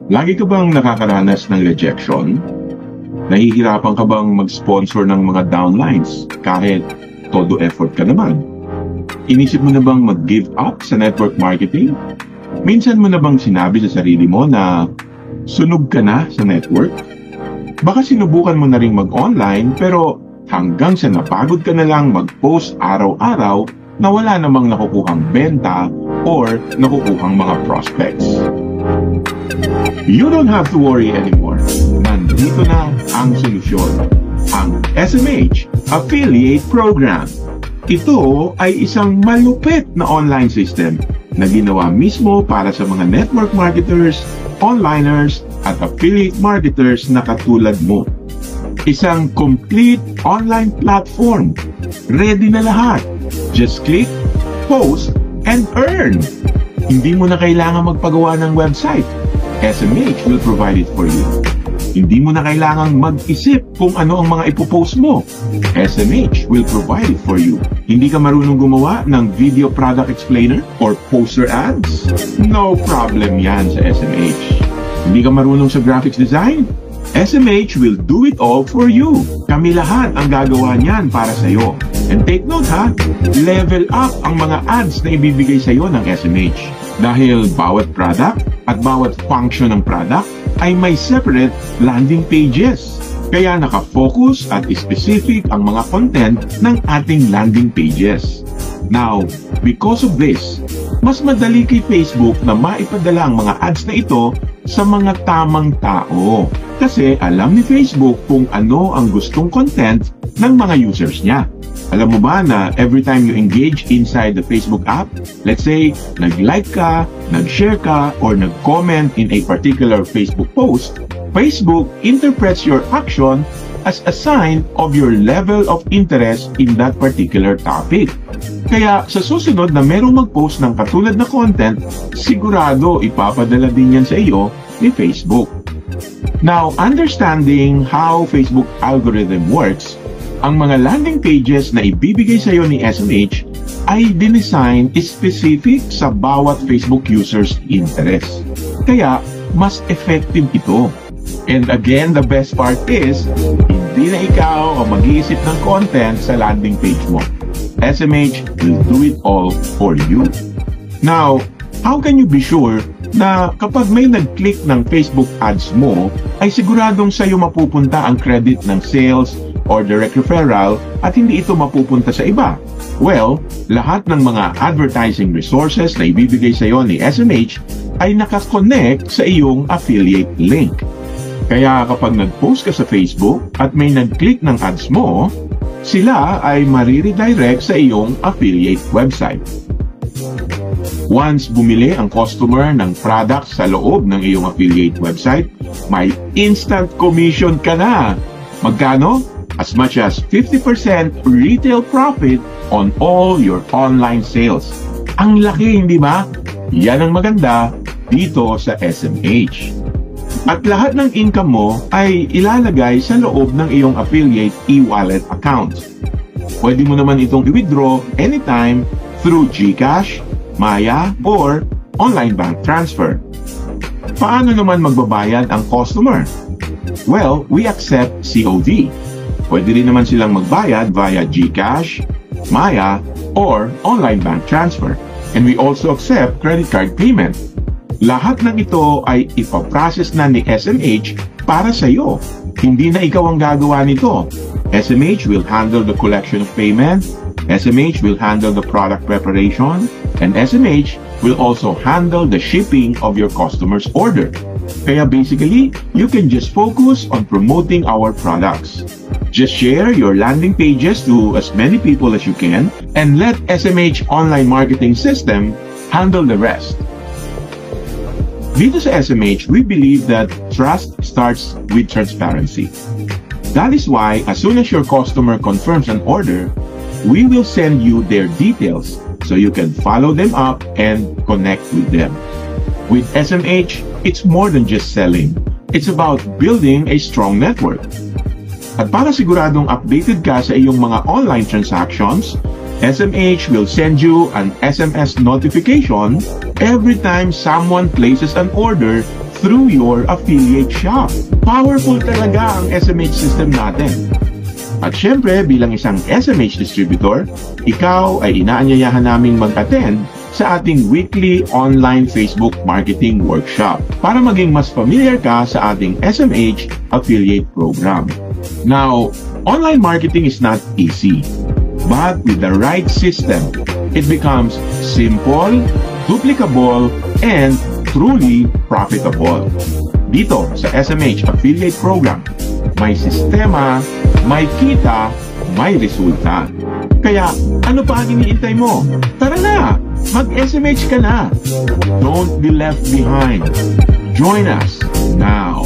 Lagi ka bang nakakaranas ng rejection? Nahihirapan ka bang mag-sponsor ng mga downlines kahit todo effort ka naman? Inisip mo na bang mag-give up sa network marketing? Minsan mo na bang sinabi sa sarili mo na sunog ka na sa network? Baka sinubukan mo na rin mag-online pero hanggang sa napagod ka na lang mag-post araw-araw na wala namang nakukuhang benta or nakukuhang mga prospects. You don't have to worry anymore. Nandito na ang solusyon, ang SMH Affiliate Program. Ito ay isang malupit na online system na ginawa mismo para sa mga network marketers, onliners, at affiliate marketers na katulad mo. Isang complete online platform. Ready na lahat. Just click, post, and earn. Hindi mo na kailangan magpagawa ng website. SMH will provide it for you. Hindi mo na kailangang mag-isip kung ano ang mga ipopost mo. SMH will provide it for you. Hindi ka marunong gumawa ng video product explainer or poster ads? No problem yan sa SMH. Hindi ka marunong sa graphics design? SMH will do it all for you. Kami lahat ang gagawa niyan para sa'yo. And take note ha, level up ang mga ads na ibibigay sa'yo ng SMH. Dahil bawat product at bawat function ng product ay may separate landing pages. Kaya nakafocus at specific ang mga content ng ating landing pages. Now, because of this, mas madali kay Facebook na maipadala ang mga ads na ito sa mga tamang tao. Kasi alam ni Facebook kung ano ang gustong content ng mga users niya. Alam mo ba na every time you engage inside the Facebook app, let's say, nag-like ka, nag-share ka, or nag-comment in a particular Facebook post, Facebook interprets your action as a sign of your level of interest in that particular topic. Kaya sa susunod na merong mag-post ng katulad na content, sigurado ipapadala din yan sa iyo ni Facebook. Now, understanding how Facebook algorithm works, ang mga landing pages na ibibigay sa iyo ni SMH ay dinesign specific sa bawat Facebook user's interest. Kaya, mas effective ito. And again, the best part is, hindi na ikaw ang mag-iisip ng content sa landing page mo. SMH will do it all for you. Now, how can you be sure na kapag may nag-click ng Facebook ads mo, ay siguradong sa iyo mapupunta ang credit ng sales or direct referral at hindi ito mapupunta sa iba? Well, lahat ng mga advertising resources na ibibigay sa iyo ni SMH ay nakakonect sa iyong affiliate link. Kaya kapag nag-post ka sa Facebook at may nag-click ng ads mo, sila ay mariredirect sa iyong affiliate website. Once bumili ang customer ng product sa loob ng iyong affiliate website, may instant commission ka na. Magkano? As much as 50% retail profit on all your online sales. Ang laki, hindi ba? Yan ang maganda dito sa SMH. At lahat ng income mo ay ilalagay sa loob ng iyong affiliate e-wallet account. Pwede mo naman itong i-withdraw anytime through GCash, Maya, or online bank transfer. Paano naman magbabayad ang customer? Well, we accept COD. Pwede rin naman silang magbayad via GCash, Maya, or online bank transfer. And we also accept credit card payment. Lahat ng ito ay ipaprocess na ni SMH para sa iyo. Hindi na ikaw ang gagawa nito. SMH will handle the collection of payment, SMH will handle the product preparation, and SMH will also handle the shipping of your customer's order. Kaya basically, you can just focus on promoting our products. Just share your landing pages to as many people as you can and let SMH online marketing system handle the rest. Dito sa SMH, we believe that trust starts with transparency. That is why, as soon as your customer confirms an order, we will send you their details so you can follow them up and connect with them. With SMH, it's more than just selling. It's about building a strong network. At para siguradong updated ka sa iyong mga online transactions, SMH will send you an SMS notification every time someone places an order through your affiliate shop. Powerful talaga ang SMH system natin. At syempre, bilang isang SMH distributor, ikaw ay inaanyayahan naming mag-attend sa ating weekly online Facebook marketing workshop para maging mas familiar ka sa ating SMH affiliate program. Now, online marketing is not easy, but with the right system, it becomes simple, duplicable, and truly profitable. Dito sa SMH affiliate program, may sistema, may kita, may resulta. Kaya ano pa ang iniintay mo? Tara na! Mag-SMH ka na! Don't be left behind. Join us now!